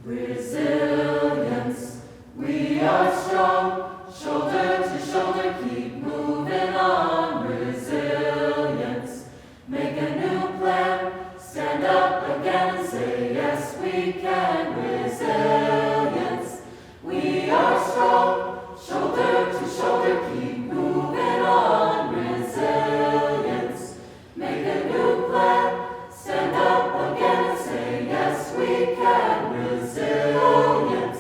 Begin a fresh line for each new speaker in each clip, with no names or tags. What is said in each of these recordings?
Resilience, we are strong, shoulder to shoulder, keep moving on. Resilience, make a new plan, stand up again and say yes we can. Resilience, we are strong, shoulder to shoulder, keep moving on. Resilience, make a new plan, stand up again and say yes we can. Resilience,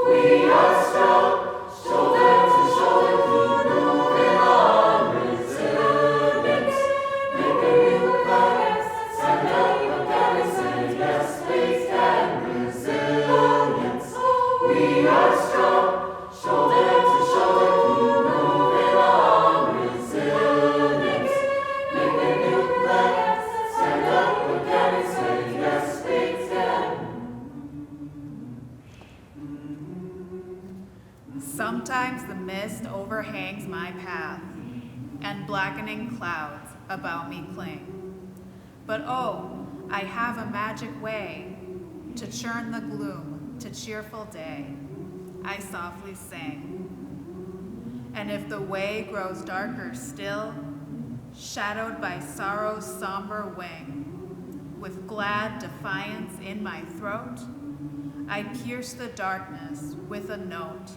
we are strong, shoulder to shoulder, keep moving on. Resilience, make a new plan, stand up again and say yes we can. Resilience, we are strong, shoulder to shoulder, keep moving on. Resilience, make a new plan, stand up again and say yes we can.
Sometimes the mist overhangs my path, and blackening clouds about me cling. But oh, I have a magic way to churn the gloom to cheerful day, I softly sing. And if the way grows darker still, shadowed by sorrow's somber wing, with glad defiance in my throat, I pierce the darkness with a note,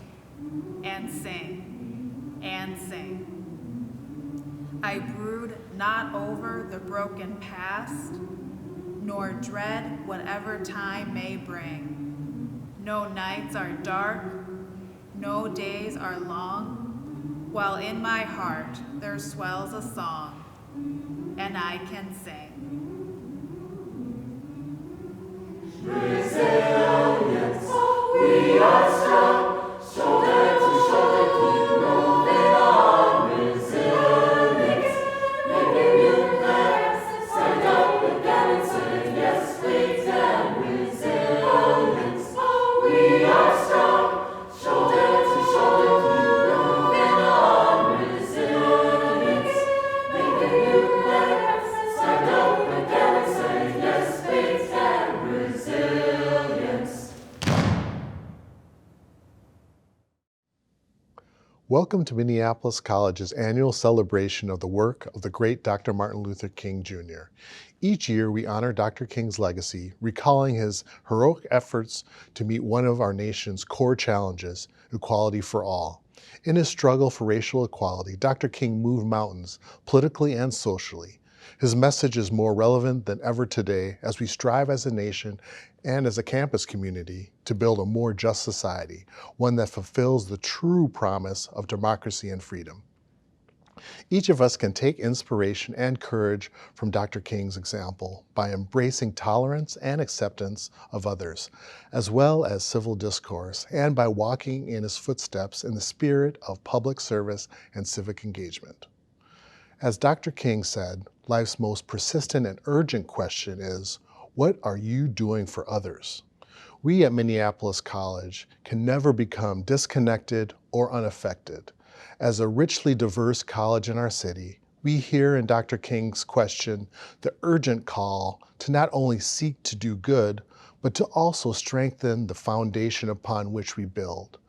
and sing, and sing. I brood not over the broken past, nor dread whatever time may bring. No nights are dark, no days are long, while in my heart there swells a song, and I can sing.
Resilience, we are strong, shoulder to shoulder, keep moving on. Resilience, make a new plan, stand up again and say yes we can. Resilience, we are strong, shoulder to shoulder, keep moving on. Resilience, make a new plan, stand up again and say yes we can. Resilience.
Welcome to Minneapolis College's annual celebration of the work of the great Dr. Martin Luther King Jr. Each year, we honor Dr. King's legacy, recalling his heroic efforts to meet one of our nation's core challenges, equality for all. In his struggle for racial equality, Dr. King moved mountains, politically and socially. His message is more relevant than ever today as we strive as a nation and as a campus community to build a more just society, one that fulfills the true promise of democracy and freedom. Each of us can take inspiration and courage from Dr. King's example by embracing tolerance and acceptance of others, as well as civil discourse, and by walking in his footsteps in the spirit of public service and civic engagement. As Dr. King said, life's most persistent and urgent question is, what are you doing for others? We at Minneapolis College can never become disconnected or unaffected. As a richly diverse college in our city, we hear in Dr. King's question the urgent call to not only seek to do good, but to also strengthen the foundation upon which we build.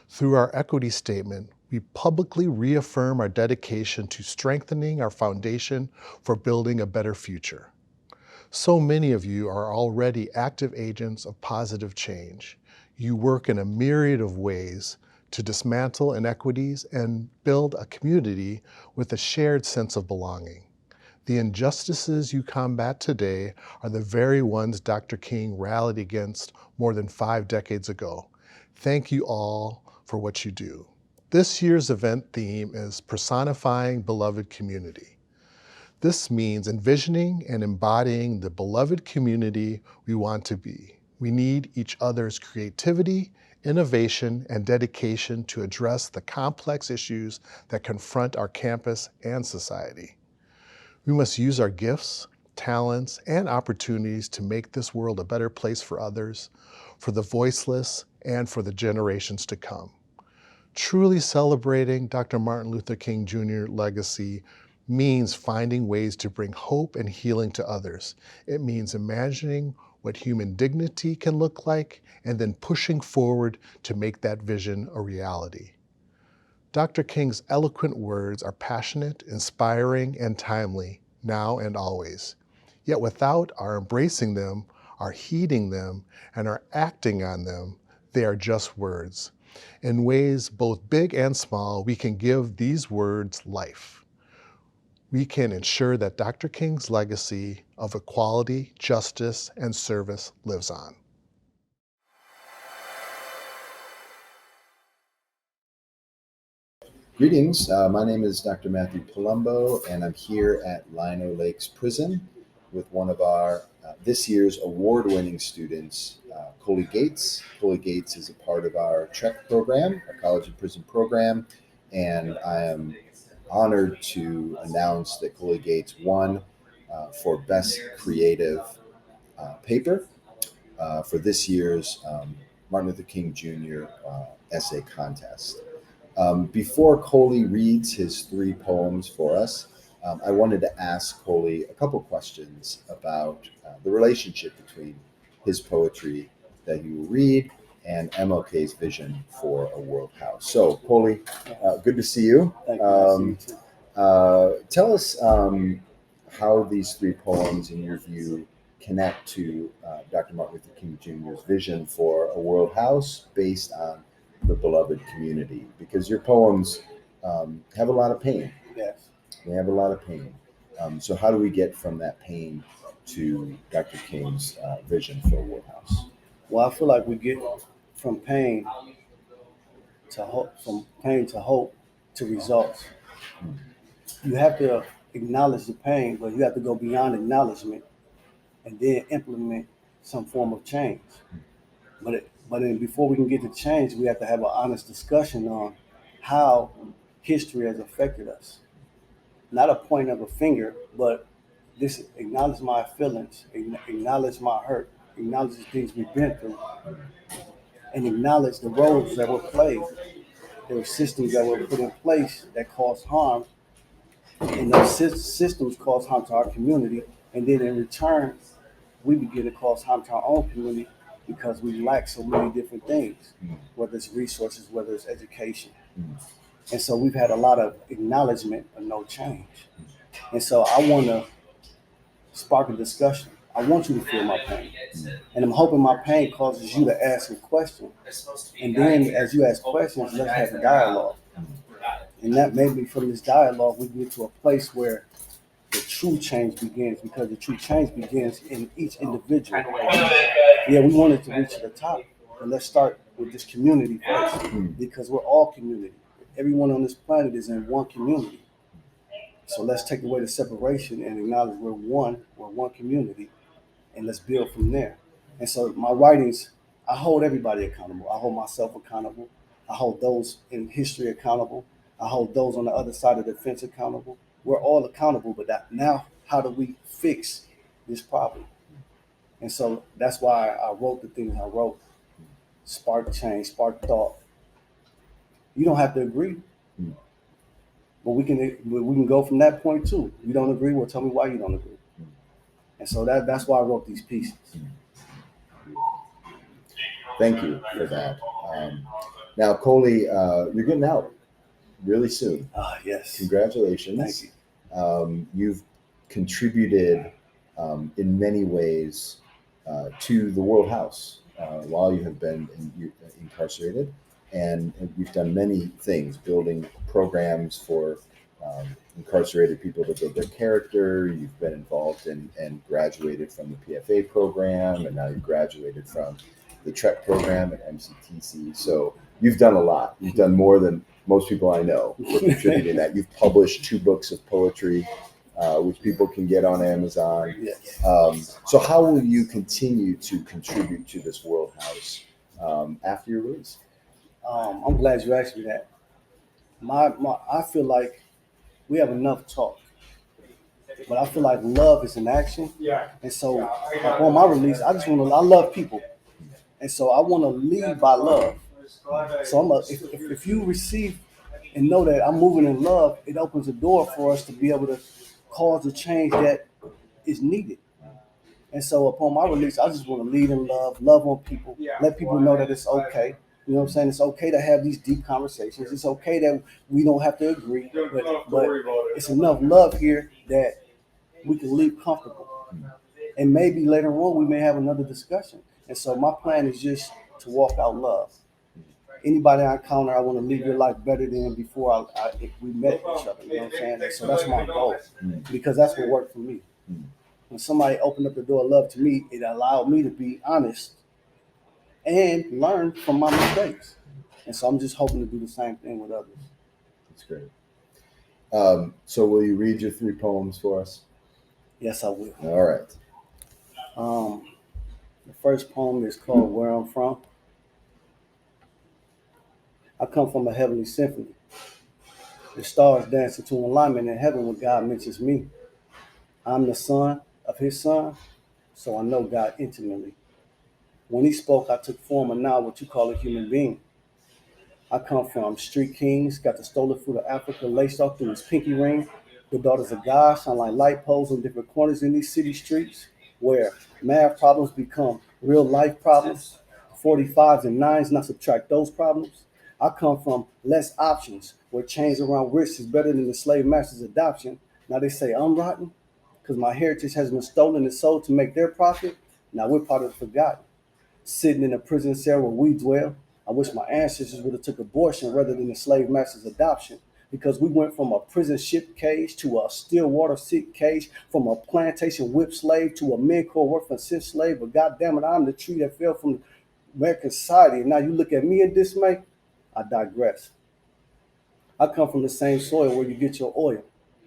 Through our equity statement, we publicly reaffirm our dedication to strengthening our foundation for building a better future. So many of you are already active agents of positive change. You work in a myriad of ways to dismantle inequities and build a community with a shared sense of belonging. The injustices you combat today are the very ones Dr. King rallied against more than 5 decades ago. Thank you all for what you do. This year's event theme is Personifying Beloved Community. This means envisioning and embodying the beloved community we want to be. We need each other's creativity, innovation, and dedication to address the complex issues that confront our campus and society. We must use our gifts, talents, and opportunities to make this world a better place for others, for the voiceless, and for the generations to come. Truly celebrating Dr. Martin Luther King Jr. legacy means finding ways to bring hope and healing to others. It means imagining what human dignity can look like and then pushing forward to make that vision a reality. Dr. King's eloquent words are passionate, inspiring, and timely, now and always. Yet without our embracing them, our heeding them, and our acting on them, they are just words. In ways both big and small, we can give these words life. We can ensure that Dr. King's legacy of equality, justice, and service lives on.
Greetings, my name is Dr. Matthew Palumbo, and I'm here at Lino Lakes Prison with one of our this year's award-winning students, Coley Gates. Coley Gates is a part of our TREC program, our college and prison program, and I am honored to announce that Coley Gates won for Best Creative Paper for this year's Martin Luther King Jr. Essay Contest. Before Coley reads his 3 poems for us, I wanted to ask Coley a couple questions about the relationship between his poetry that he will read and MLK's vision for a world house. So, Coley, good to see you.
Thank you.
Tell us how these 3 poems, in your view, connect to Dr. Martin Luther King Jr.'s vision for a world house based on the beloved community, because your poems have a lot of pain.
Yes.
They have a lot of pain. So how do we get from that pain to Dr. King's vision for a world house?
Well, I feel like we get from pain to hope, to results. You have to acknowledge the pain, but you have to go beyond acknowledgement and then implement some form of change. Before we can get to change, we have to have an honest discussion on how history has affected us. Not a point of a finger, but this acknowledge my feelings, acknowledge my hurt, acknowledge the things we've been through, and acknowledge the roles that were played. There were systems that were put in place that caused harm, and those systems caused harm to our community. And then in return, we begin to cause harm to our own community because we lack so many different things, whether it's resources, whether it's education. And so we've had a lot of acknowledgement of no change. And so I want to spark a discussion. I want you to feel my pain. And I'm hoping my pain causes you to ask a question. And then as you ask questions, let's have a dialogue. And that maybe from this dialogue, we get to a place where the true change begins, because the true change begins in each individual. Yeah, we wanted to reach the top, but let's start with this community first, because we're all community. Everyone on this planet is in one community. So let's take away the separation and acknowledge we're one community, and let's build from there. And so my writings, I hold everybody accountable. I hold myself accountable. I hold those in history accountable. I hold those on the other side of the fence accountable. We're all accountable, but now how do we fix this problem? And so that's why I wrote the things I wrote. Spark change, spark thought. You don't have to agree, but we can go from that point too. You don't agree? Well, tell me why you don't agree. And so that's why I wrote these pieces.
Thank you for that. Now, Coley, you're getting out really soon.
Yes.
Congratulations.
Thank you.
You've contributed in many ways to the World House while you have been incarcerated. And you've done many things, building programs for incarcerated people to build their character. You've been involved in and graduated from the PFA program, and now you've graduated from the TREC program at MCTC. So you've done a lot. You've done more than most people I know for contributing that. You've published 2 books of poetry, which people can get on Amazon.
Yes.
So how will you continue to contribute to this World House after your release?
I'm glad you asked me that. I feel like we have enough talk, but I feel like love is an action. And so on my release, I love people. And so I want to lead by love. So if you receive and know that I'm moving in love, it opens a door for us to be able to cause the change that is needed. And so upon my release, I just want to lead in love on people, let people know that it's okay. You know what I'm saying? It's okay to have these deep conversations. It's okay that we don't have to agree, but it's enough love here that we can leave comfortable. And maybe later on we may have another discussion. And so my plan is just to walk out love. Anybody I encounter, I want to leave your life better than before if we met each other. You know what I'm saying? And so that's my goal, because that's what worked for me. When somebody opened up the door of love to me, it allowed me to be honest and learn from my mistakes. And so I'm just hoping to do the same thing with others.
That's great. So will you read your 3 poems for us?
Yes, I will.
All right.
The first poem is called Where I'm From. I come from a heavenly symphony. The stars dance into alignment in heaven when God mentions me. I'm the son of his son, so I know God intimately. When he spoke, I took form of now what you call a human being. I come from street kings, got the stolen fruit of Africa laced off through his pinky ring. The daughters of God shine like light poles on different corners in these city streets, where math problems become real life problems. 45s and 9s, not subtract those problems. I come from less options, where chains around wrists is better than the slave master's adoption. Now they say I'm rotten, because my heritage has been stolen and sold to make their profit. Now we're part of the forgotten. Sitting in a prison cell where we dwell. I wish my ancestors would have took abortion rather than the slave master's adoption, because we went from a prison ship cage to a still water sick cage, from a plantation whip slave to a men-core work for sin slave. But goddamn it, I'm the tree that fell from American society. And now you look at me in dismay. I digress. I come from the same soil where you get your oil,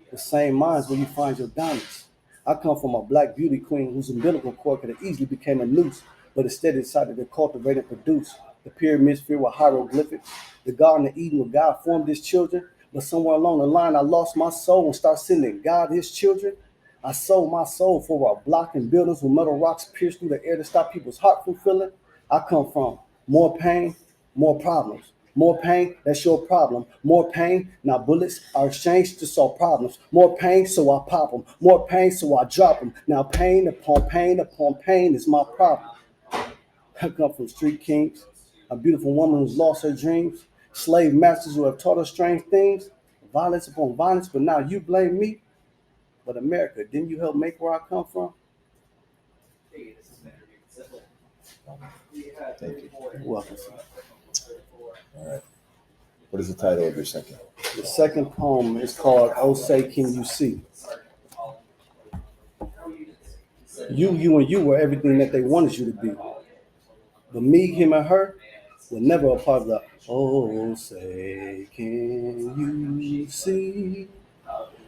the same mines where you find your diamonds. I come from a black beauty queen whose umbilical cord could have easily became a noose, but instead decided to cultivate and produce. The pyramids filled with hieroglyphics, the Garden of Eden where God formed his children, but somewhere along the line I lost my soul and started sending God his children. I sold my soul for a block in buildings with metal rocks pierced through the air to stop people's heart from feeling. I come from more pain, more problems. More pain, that's your problem. More pain, now bullets are exchanged to solve problems. More pain, so I pop them. More pain, so I drop them. Now pain upon pain upon pain is my problem. I come from street kings, a beautiful woman who's lost her dreams. slave masters who have taught us strange things, violence upon violence, but now you blame me. But America, didn't you help make where I come from?
Thank you.
You're welcome, sir.
All right. What is the title of your second?
The second poem is called "Oh Say Can You See." You and you were everything that they wanted you to be. But me, him, and her were never a part of the "Oh say can you see."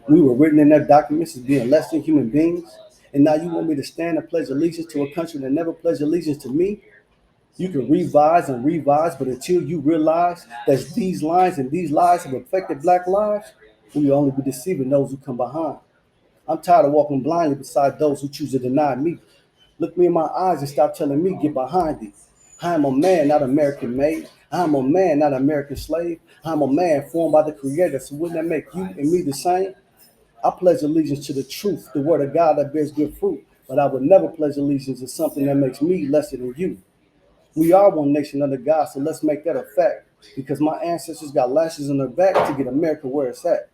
We were written in their documents as being less than human beings. And now you want me to stand and pledge allegiance to a country that never pledged allegiance to me? You can revise and revise, but until you realize that these lines and these lies have affected Black lives, we will only be deceiving those who come behind. I'm tired of walking blindly beside those who choose to deny me. Look me in my eyes and stop telling me, get behind thee. I am a man, not American made. I am a man, not American slave. I am a man formed by the Creator. So wouldn't that make you and me the same? I pledge allegiance to the truth, the word of God that bears good fruit. But I would never pledge allegiance to something that makes me lesser than you. We are one nation under God, so let's make that a fact. Because my ancestors got lashes on their back to get America where it's at.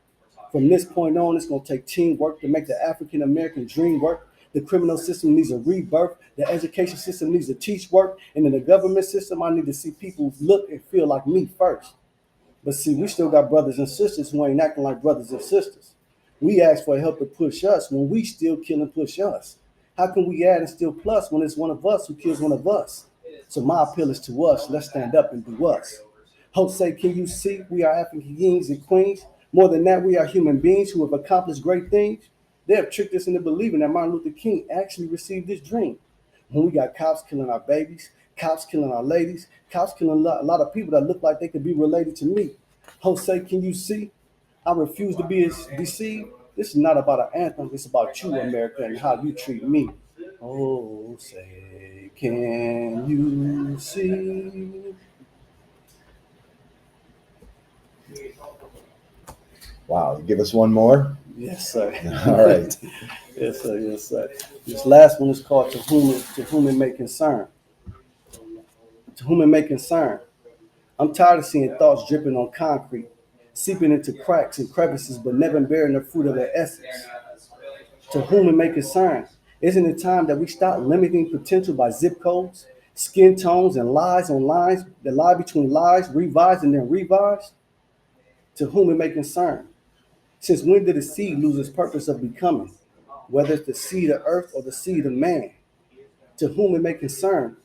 From this point on, it's going to take teamwork to make the African American dream work. The criminal system needs a rebirth. The education system needs to teach work. And in the government system, I need to see people look and feel like me first. But see, we still got brothers and sisters who ain't acting like brothers and sisters. We ask for help to push us when we still kill and push us. How can we add and still plus when it's one of us who kills one of us? So my appeal is to us. Let's stand up and do us. Jose, can you see we are African kings and queens? More than that, we are human beings who have accomplished great things. They have tricked us into believing that Martin Luther King actually received this dream. When we got cops killing our babies, cops killing our ladies, cops killing a lot of people that look like they could be related to me. Jose, can you see? I refuse to be deceived. This is not about an anthem. It's about you, America, and how you treat me. Oh, say, can you see?
Wow. Give us one more.
Yes, sir.
All right.
Yes, sir. Yes, sir. This last one is called "To Whom It May Concern." To whom it may concern. I'm tired of seeing thoughts dripping on concrete, seeping into cracks and crevices, but never bearing the fruit of their essence. To whom it may concern. Isn't it time that we stop limiting potential by zip codes, skin tones, and lies on lines that lie between lies, revised and then revised? To whom it may concern. Since when did a seed lose its purpose of becoming, whether it's the seed of earth or the seed of man? To whom it may concern.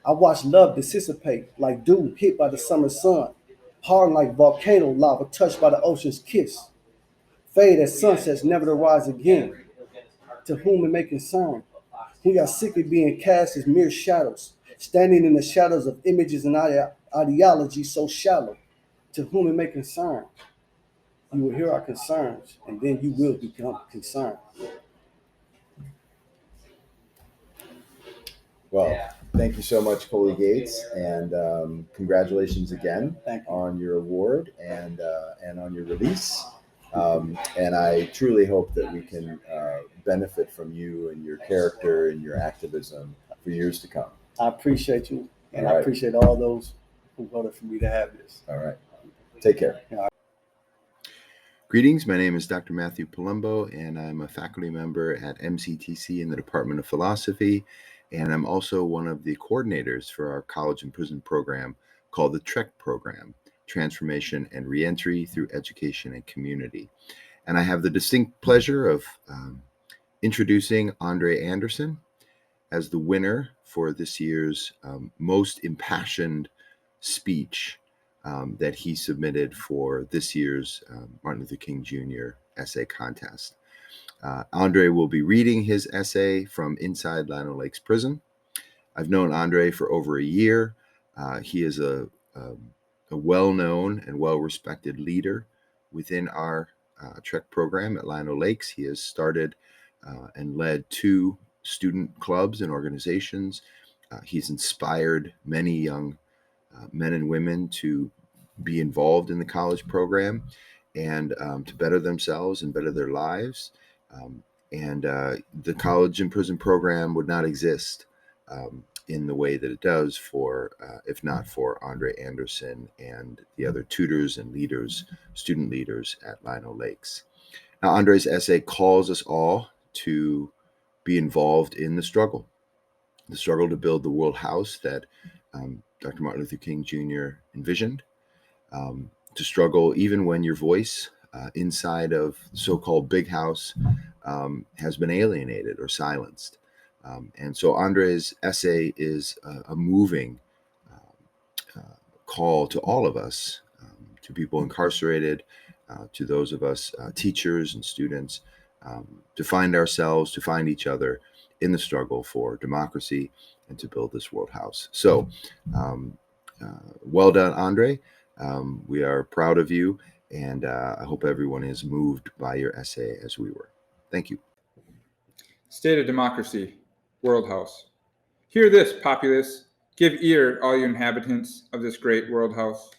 I watch love dissipate like dew hit by the summer sun, harden like volcano lava touched by the ocean's kiss, fade as sunsets never to rise again. To whom it may concern. We are sick of being cast as mere shadows, standing in the shadows of images and ideology so shallow. To whom it may concern. You will hear our concerns, and then you will become concerned.
Well, thank you so much, Coley Gates, and congratulations again
Thank you.
on your award and on your release. And I truly hope that we can benefit from you and your character and your activism for years to come.
I appreciate you, and
All right.
I appreciate all those who voted for me to have this.
All right. Take care. Greetings. My name is Dr. Matthew Palumbo, and I'm a faculty member at MCTC in the Department of Philosophy. And I'm also one of the coordinators for our college and prison program called the TREC program, Transformation and Reentry Through Education and Community. And I have the distinct pleasure of introducing Andre Anderson as the winner for this year's most impassioned speech that he submitted for this year's Martin Luther King Jr. essay contest. Andre will be reading his essay from inside Lino Lakes Prison. I've known Andre for over a year. He is a well-known and well-respected leader within our TREC program at Lino Lakes. He has started and led 2 student clubs and organizations. He's inspired many young men and women to be involved in the college program and to better themselves and better their lives. The college and prison program would not exist in the way that it does for, if not for Andre Anderson and the other tutors and leaders, student leaders at Lino Lakes. Now, Andre's essay calls us all to be involved in the struggle to build the world house that Dr. Martin Luther King Jr. envisioned, to struggle even when your voice inside of the so-called big house has been alienated or silenced. And so Andre's essay is a moving call to all of us, to people incarcerated, to those of us teachers and students, to find ourselves, to find each other in the struggle for democracy and to build this world house. So well done, Andre. We are proud of you, and I hope everyone is moved by your essay as we were. Thank you.
State of democracy, world house. Hear this, populace. Give ear, all you inhabitants of this great world house.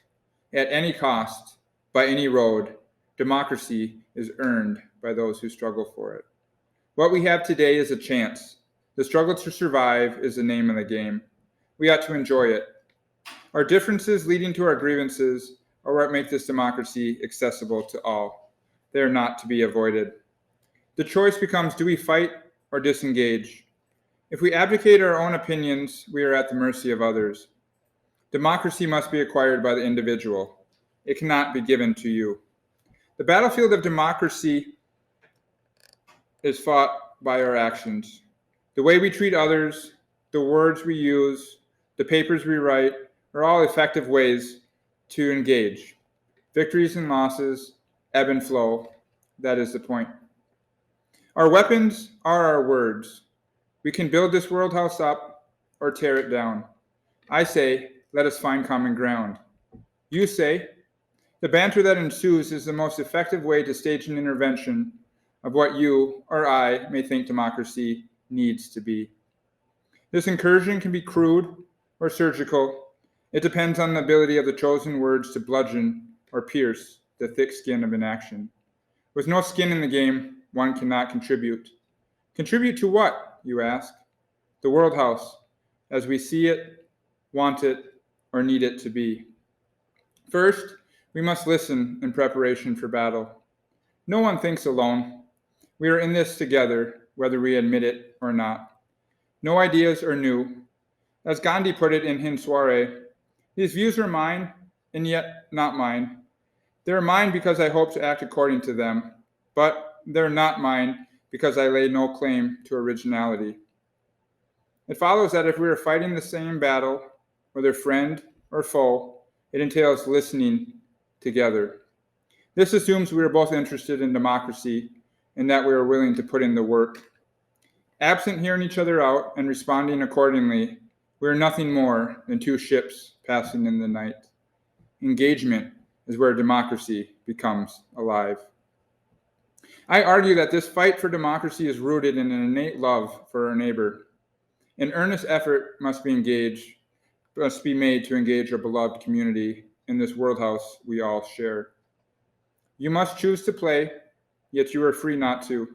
At any cost, by any road, democracy is earned by those who struggle for it. What we have today is a chance. The struggle to survive is the name of the game. We ought to enjoy it. Our differences leading to our grievances are what make this democracy accessible to all. They are not to be avoided. The choice becomes, do we fight or disengage? If we abdicate our own opinions, we are at the mercy of others. Democracy must be acquired by the individual. It cannot be given to you. The battlefield of democracy is fought by our actions. The way we treat others, the words we use, the papers we write, are all effective ways to engage. Victories and losses ebb and flow. That is the point. Our weapons are our words. We can build this world house up or tear it down. I say, let us find common ground. You say, the banter that ensues is the most effective way to stage an intervention of what you or I may think democracy needs to be. This incursion can be crude or surgical. It depends on the ability of the chosen words to bludgeon or pierce the thick skin of inaction. With no skin in the game, one cannot contribute. Contribute to what, you ask? The world house, as we see it, want it, or need it to be. First, we must listen in preparation for battle. No one thinks alone. We are in this together, whether we admit it or not. No ideas are new. As Gandhi put it in Hind Swaraj, these views are mine, and yet not mine. They are mine because I hope to act according to them, but they're not mine because I lay no claim to originality. It follows that if we are fighting the same battle, whether friend or foe, it entails listening together. This assumes we are both interested in democracy and that we are willing to put in the work. Absent hearing each other out and responding accordingly, we are nothing more than two ships passing in the night. Engagement is where democracy becomes alive. I argue that this fight for democracy is rooted in an innate love for our neighbor. An earnest effort must be made to engage our beloved community in this world house we all share. You must choose to play, yet you are free not to.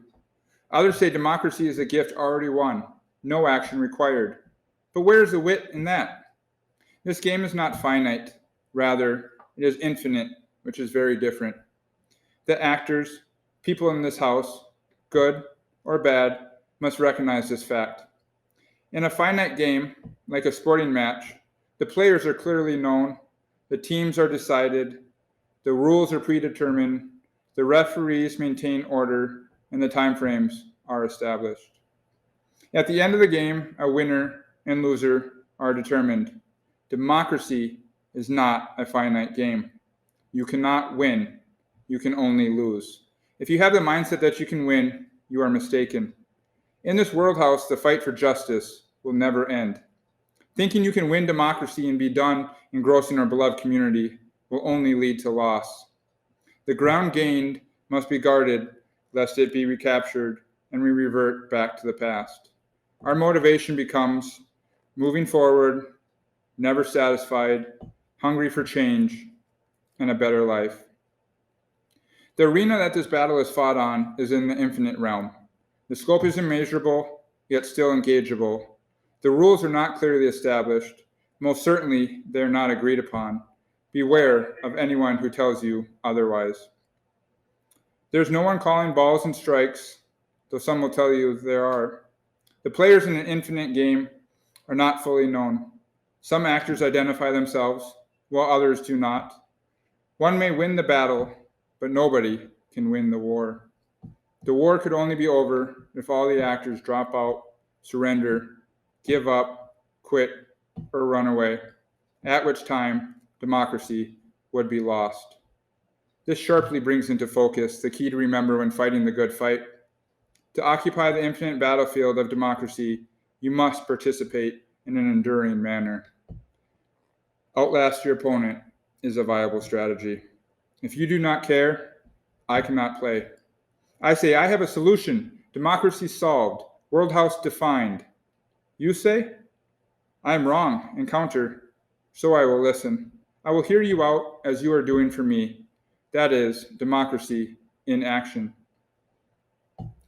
Others say democracy is a gift already won, no action required. But where is the wit in that? This game is not finite. Rather, it is infinite, which is very different. The actors, people in this house, good or bad, must recognize this fact. In a finite game, like a sporting match, the players are clearly known, the teams are decided, the rules are predetermined, the referees maintain order, and the timeframes are established. At the end of the game, a winner and loser are determined. Democracy is not a finite game. You cannot win. You can only lose. If you have the mindset that you can win, you are mistaken. In this world house, the fight for justice will never end. Thinking you can win democracy and be done engrossing our beloved community will only lead to loss. The ground gained must be guarded, lest it be recaptured and we revert back to the past. Our motivation becomes moving forward, never satisfied, hungry for change, and a better life. The arena that this battle is fought on is in the infinite realm. The scope is immeasurable, yet still engageable. The rules are not clearly established. Most certainly, they are not agreed upon. Beware of anyone who tells you otherwise. There's no one calling balls and strikes, though some will tell you there are. The players in an infinite game are not fully known. Some actors identify themselves, while others do not. One may win the battle, but nobody can win the war. The war could only be over if all the actors drop out, surrender, give up, quit, or run away, at which time democracy would be lost. This sharply brings into focus the key to remember when fighting the good fight. To occupy the infinite battlefield of democracy, you must participate in an enduring manner. Outlast your opponent is a viable strategy. If you do not care, I cannot play. I say I have a solution. Democracy solved. World House defined. You say? I am wrong, and counter. So I will listen. I will hear you out as you are doing for me. That is democracy in action.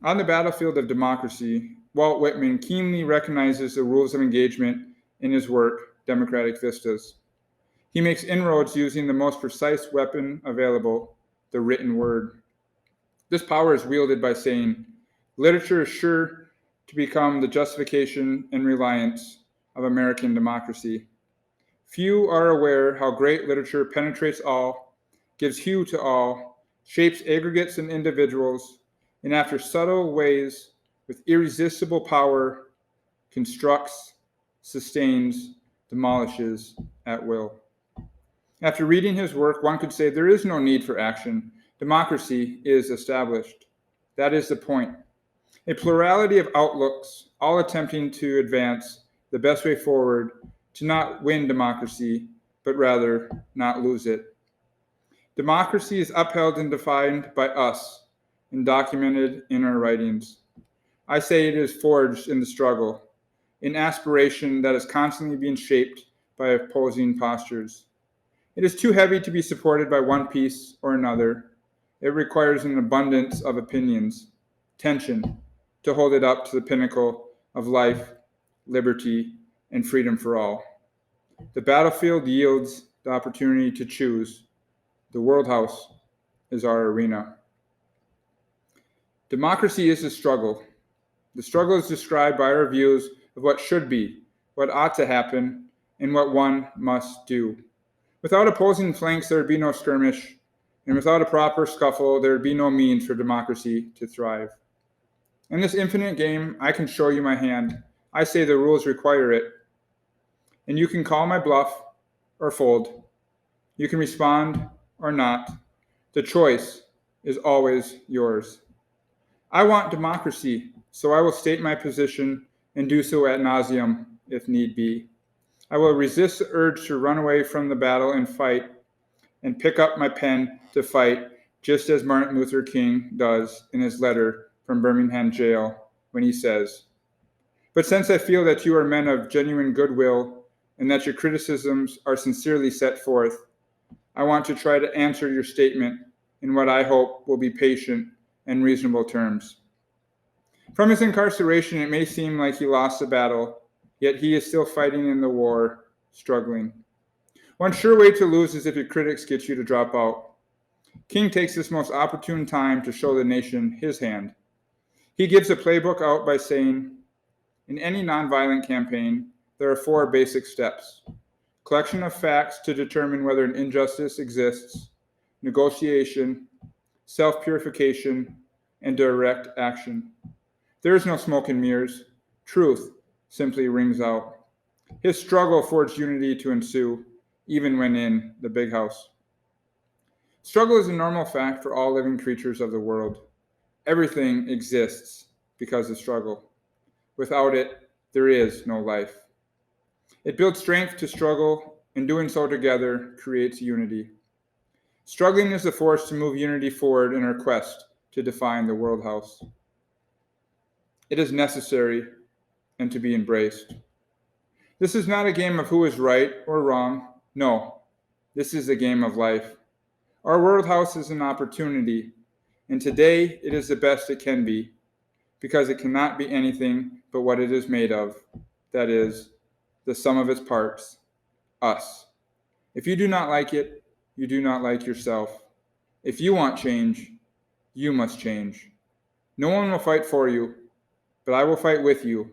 On the battlefield of democracy, Walt Whitman keenly recognizes the rules of engagement in his work, Democratic Vistas. He makes inroads using the most precise weapon available, the written word. This power is wielded by saying, literature is sure to become the justification and reliance of American democracy. Few are aware how great literature penetrates all, gives hue to all, shapes aggregates and individuals, and after subtle ways, with irresistible power, constructs, sustains, demolishes at will. After reading his work, one could say there is no need for action. Democracy is established. That is the point. A plurality of outlooks, all attempting to advance the best way forward to not win democracy, but rather not lose it. Democracy is upheld and defined by us and documented in our writings. I say it is forged in the struggle, an aspiration that is constantly being shaped by opposing postures. It is too heavy to be supported by one piece or another. It requires an abundance of opinions, tension, to hold it up to the pinnacle of life, liberty, and freedom for all. The battlefield yields the opportunity to choose. The World House is our arena. Democracy is a struggle. The struggle is described by our views of what should be, what ought to happen, and what one must do. Without opposing flanks, there would be no skirmish, and without a proper scuffle, there would be no means for democracy to thrive. In this infinite game, I can show you my hand. I say the rules require it, and you can call my bluff or fold. You can respond or not. The choice is always yours. I want democracy, so I will state my position and do so ad nauseum if need be. I will resist the urge to run away from the battle and fight, and pick up my pen to fight, just as Martin Luther King does in his letter from Birmingham jail when he says, "But since I feel that you are men of genuine goodwill and that your criticisms are sincerely set forth, I want to try to answer your statement in what I hope will be patient and reasonable terms." From his incarceration, it may seem like he lost the battle, yet he is still fighting in the war, struggling. One sure way to lose is if your critics get you to drop out. King takes this most opportune time to show the nation his hand. He gives a playbook out by saying, in any nonviolent campaign, there are 4 basic steps: collection of facts to determine whether an injustice exists, negotiation, self-purification, and direct action. There is no smoke and mirrors. Truth simply rings out. His struggle forged unity to ensue, even when in the big house. Struggle is a normal fact for all living creatures of the world. Everything exists because of struggle. Without it, there is no life. It builds strength to struggle, and doing so together creates unity. Struggling is the force to move unity forward in our quest to define the World House. It is necessary and to be embraced. This is not a game of who is right or wrong. No, this is a game of life. Our World House is an opportunity, and today it is the best it can be, because it cannot be anything but what it is made of, that is, the sum of its parts, us. If you do not like it, you do not like yourself. If you want change, you must change. No one will fight for you, but I will fight with you,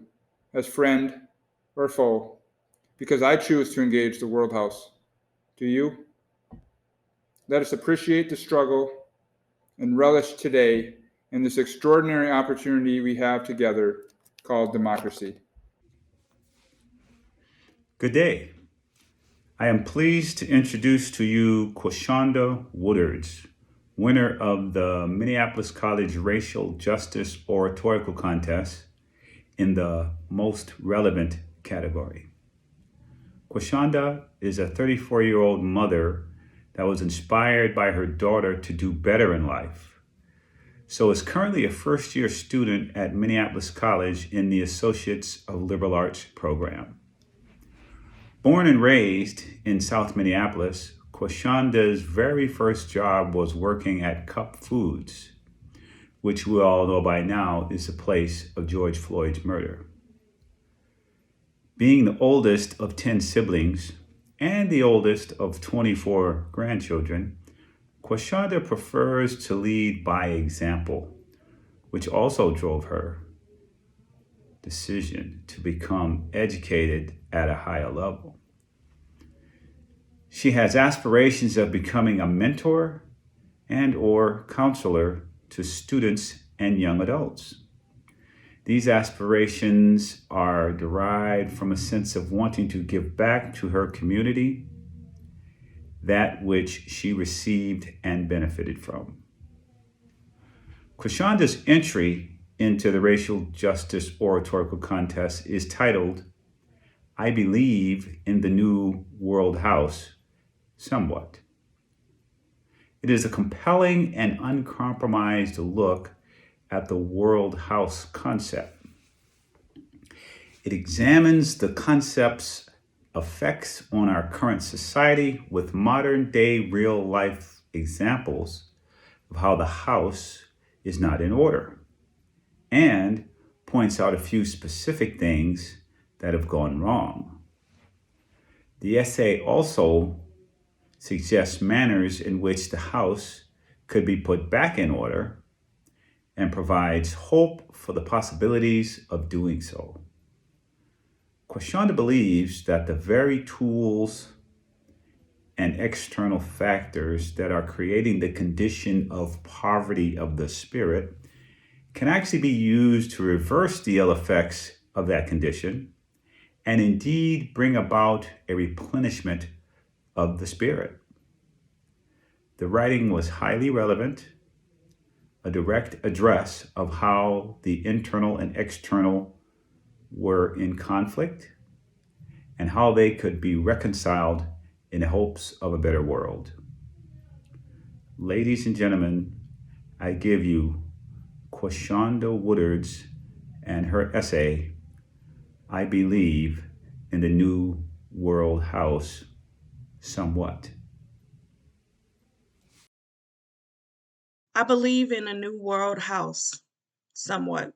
as friend or foe, because I choose to engage the World House. Do you? Let us appreciate the struggle and relish today in this extraordinary opportunity we have together called democracy.
Good day. I am pleased to introduce to you Quashonda Woodards, winner of the Minneapolis College Racial Justice Oratorical Contest in the Most Relevant category. Quashonda is a 34-year-old mother that was inspired by her daughter to do better in life. So is currently a first-year student at Minneapolis College in the Associates of Liberal Arts program. Born and raised in South Minneapolis, Quashonda's very first job was working at Cup Foods, which we all know by now is the place of George Floyd's murder. Being the oldest of 10 siblings and the oldest of 24 grandchildren, Quashonda prefers to lead by example, which also drove her decision to become educated at a higher level. She has aspirations of becoming a mentor and or counselor to students and young adults. These aspirations are derived from a sense of wanting to give back to her community that which she received and benefited from. Quashonda's entry into the Racial Justice Oratorical Contest is titled, I Believe in the New World House, Somewhat. It is a compelling and uncompromised look at the world house concept. It examines the concept's effects on our current society with modern day real life examples of how the house is not in order, and points out a few specific things that have gone wrong. The essay also suggests manners in which the house could be put back in order and provides hope for the possibilities of doing so. Quashonda believes that the very tools and external factors that are creating the condition of poverty of the spirit can actually be used to reverse the ill effects of that condition and indeed bring about a replenishment of the spirit. The writing was highly relevant, a direct address of how the internal and external were in conflict and how they could be reconciled in the hopes of a better world. Ladies and gentlemen, I give you Quashonda Woodards and her essay, I Believe in the New World House, Somewhat.
I believe in a new world house, somewhat.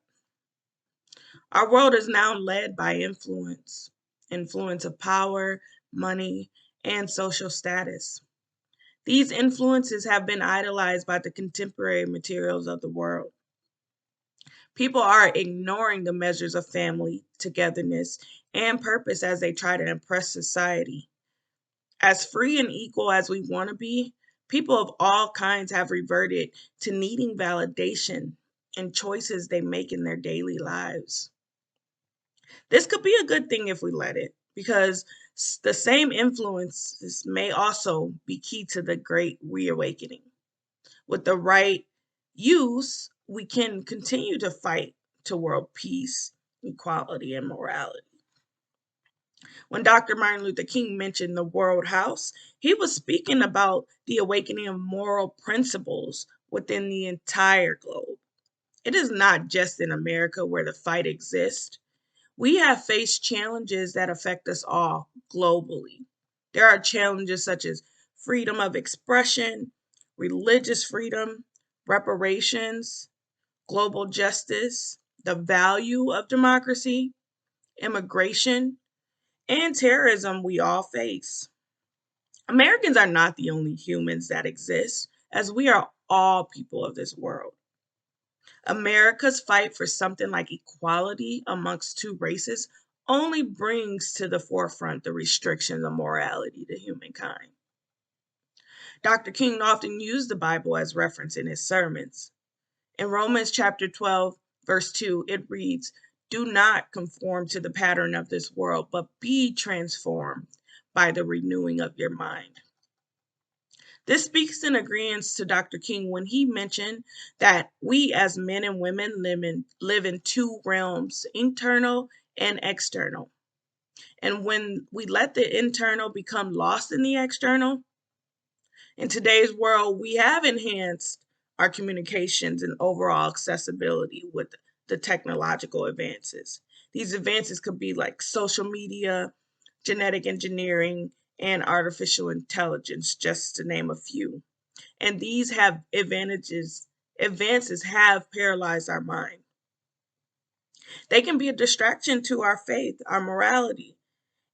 Our world is now led by influence of power, money, and social status. These influences have been idolized by the contemporary materials of the world. People are ignoring the measures of family, togetherness, and purpose as they try to impress society. As free and equal as we want to be, people of all kinds have reverted to needing validation in choices they make in their daily lives. This could be a good thing if we let it, because the same influences may also be key to the great reawakening. With the right use, we can continue to fight to world peace, equality, and morality. When Dr. Martin Luther King mentioned the World House, he was speaking about the awakening of moral principles within the entire globe. It is not just in America where the fight exists. We have faced challenges that affect us all globally. There are challenges such as freedom of expression, religious freedom, reparations, global justice, the value of democracy. immigration, and terrorism we all face. Americans are not the only humans that exist, as we are all people of this world. America's fight for something like equality amongst two races only brings to the forefront the restrictions of morality to humankind. Dr. King often used the Bible as reference in his sermons. In Romans chapter 12, verse 2, it reads, "Do not conform to the pattern of this world, but be transformed by the renewing of your mind." This speaks in agreement to Dr. King when he mentioned that we as men and women live in two realms, internal and external. And when we let the internal become lost in the external, in today's world, we have enhanced our communications and overall accessibility with the technological advances. These advances could be like social media, genetic engineering, and artificial intelligence, just to name a few. And these have advances have paralyzed our mind. They can be a distraction to our faith, our morality.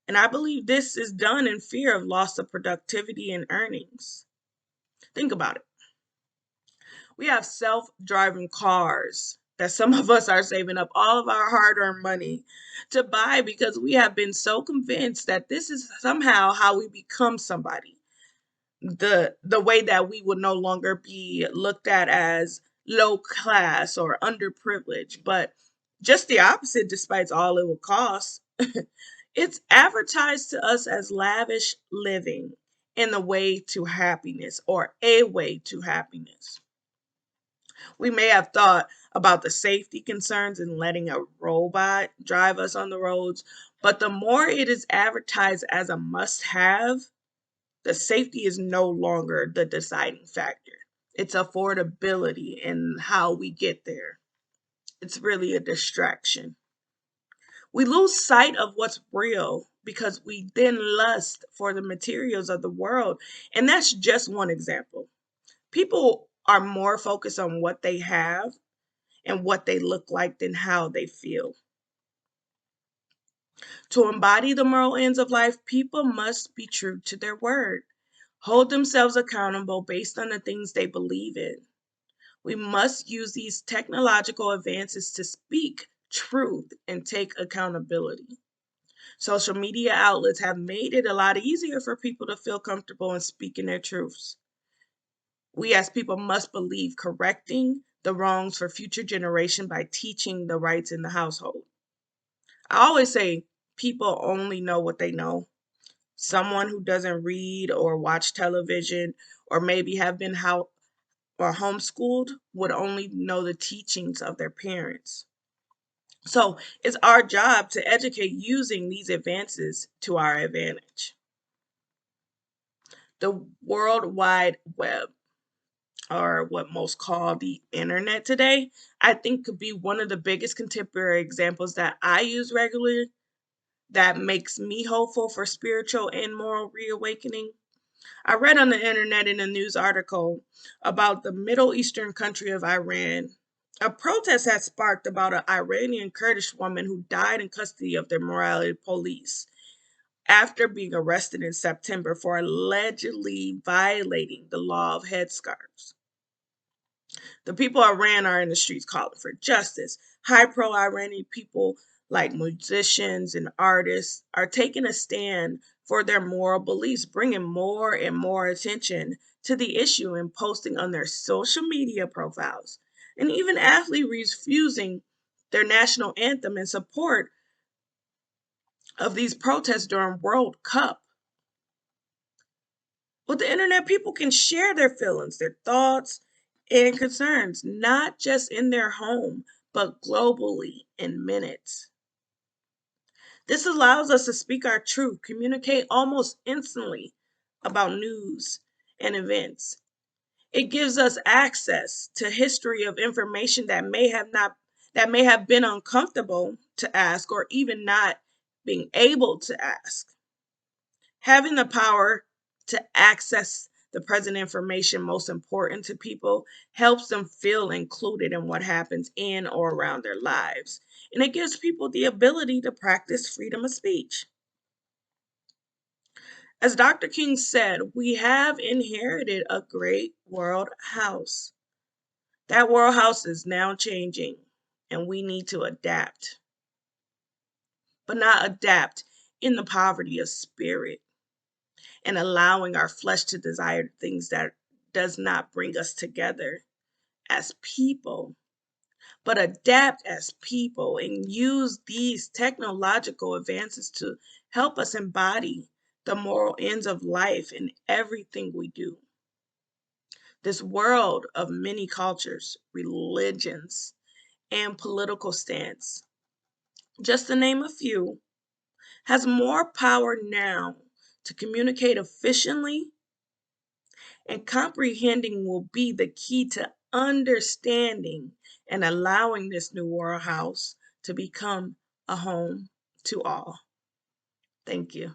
And I believe this is done in fear of loss of productivity and earnings. Think about it. We have self-driving cars that some of us are saving up all of our hard-earned money to buy because we have been so convinced that this is somehow how we become somebody. The way that we would no longer be looked at as low class or underprivileged, but just the opposite despite all it will cost. It's advertised to us as lavish living in the way to happiness or a way to happiness. We may have thought about the safety concerns in letting a robot drive us on the roads, but the more it is advertised as a must have, the safety is no longer the deciding factor. It's affordability and how we get there. It's really a distraction. We lose sight of what's real because we then lust for the materials of the world. And that's just one example. People are more focused on what they have and what they look like than how they feel. To embody the moral ends of life, people must be true to their word, hold themselves accountable based on the things they believe in. We must use these technological advances to speak truth and take accountability. Social media outlets have made it a lot easier for people to feel comfortable in speaking their truths. We as people must believe correcting the wrongs for future generation by teaching the rights in the household. I always say people only know what they know. Someone who doesn't read or watch television or maybe have been or homeschooled would only know the teachings of their parents. So it's our job to educate using these advances to our advantage. The World Wide Web, or what most call the internet today, I think could be one of the biggest contemporary examples that I use regularly that makes me hopeful for spiritual and moral reawakening. I read on the internet in a news article about the Middle Eastern country of Iran. A protest had sparked about an Iranian Kurdish woman who died in custody of their morality police after being arrested in September for allegedly violating the law of headscarves. The people of Iran are in the streets calling for justice. High pro Iranian people, like musicians and artists, are taking a stand for their moral beliefs, bringing more and more attention to the issue and posting on their social media profiles. And even athletes refusing their national anthem in support of these protests during World Cup. With the internet, people can share their feelings, their thoughts, and concerns, not just in their home, but globally in minutes. This allows us to speak our truth, communicate almost instantly about news and events. It gives us access to history of information that may have been uncomfortable to ask or even not being able to ask. Having the power to access the present information most important to people helps them feel included in what happens in or around their lives. And it gives people the ability to practice freedom of speech. As Dr. King said, we have inherited a great world house. That world house is now changing, and we need to adapt, but not adapt in the poverty of spirit and allowing our flesh to desire things that does not bring us together as people, but adapt as people and use these technological advances to help us embody the moral ends of life in everything we do. This world of many cultures, religions, and political stance, just to name a few, has more power now to communicate efficiently, and comprehending will be the key to understanding and allowing this new world house to become a home to all. Thank you.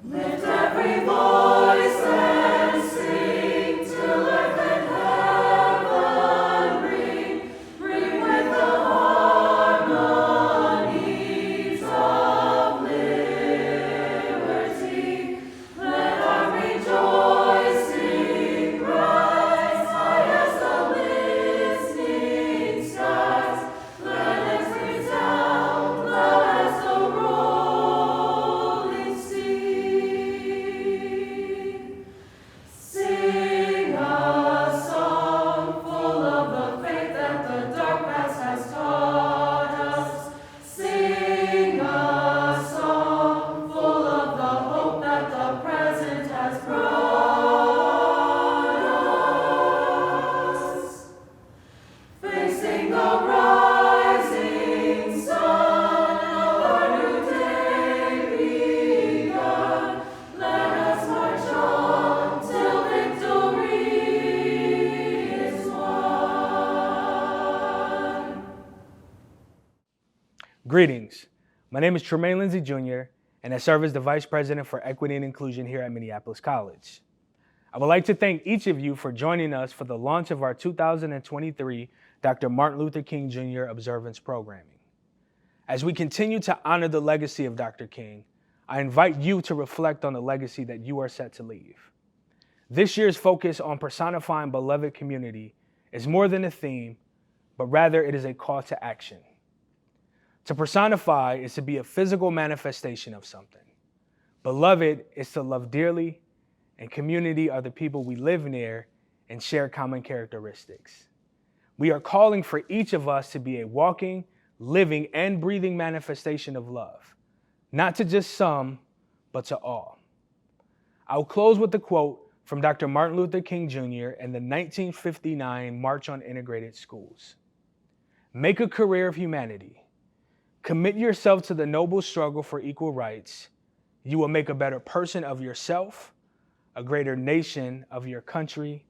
Lift every voice and sing till earth and heaven ring. Ring with the harmonies of liberty. Let our rejoicing rise high as the listening skies. Let us resound loud as the rolling sea. Sing a song full of the faith that the dark past has taught us. Sing a song full of the hope that the present has brought us. Facing the rising sun of our new day begun, let us march on till victory is won.
Greetings. My name is Tremaine Lindsay Jr., and I serve as the Vice President for Equity and Inclusion here at Minneapolis College. I would like to thank each of you for joining us for the launch of our 2023 Dr. Martin Luther King Jr. Observance Programming. As we continue to honor the legacy of Dr. King, I invite you to reflect on the legacy that you are set to leave. This year's focus on personifying beloved community is more than a theme, but rather it is a call to action. To personify is to be a physical manifestation of something. Beloved is to love dearly, and community are the people we live near and share common characteristics. We are calling for each of us to be a walking, living, and breathing manifestation of love, not to just some, but to all. I'll close with a quote from Dr. Martin Luther King Jr. and the 1959 March on Integrated Schools. Make a career of humanity. Commit yourself to the noble struggle for equal rights. You will make a better person of yourself, a greater nation of your country,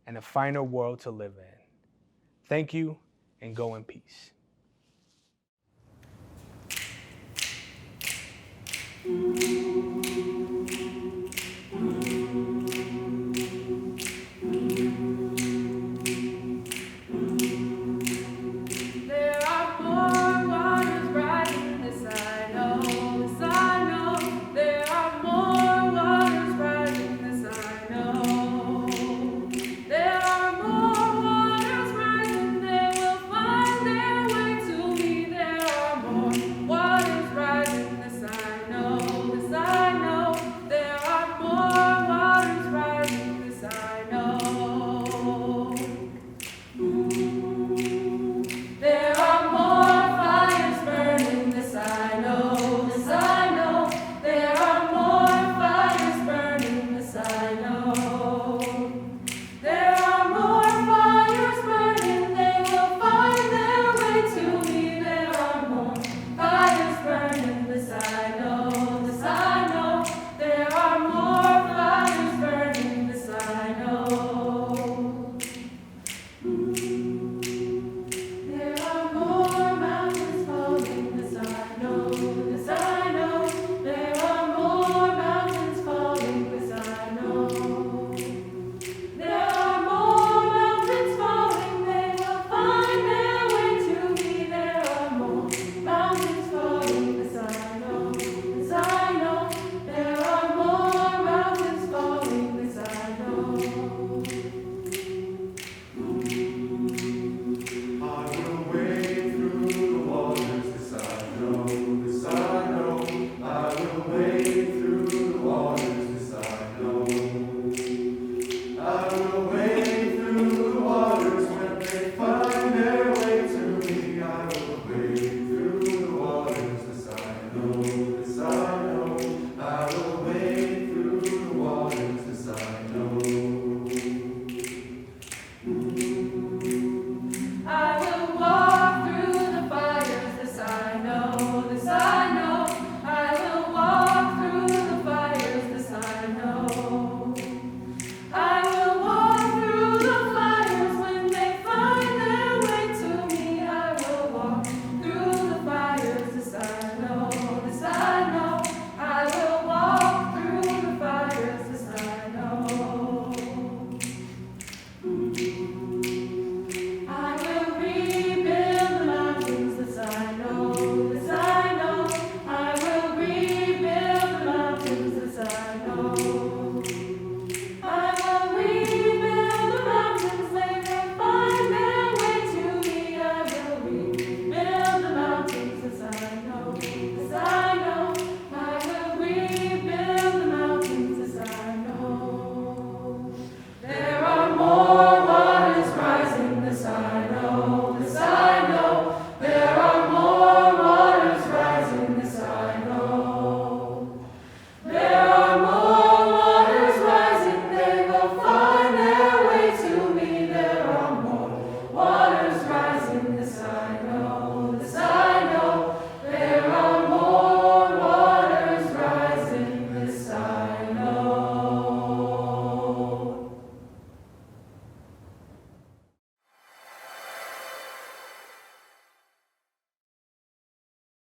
and a finer world to live in. Thank you, and go in peace.
Thank you.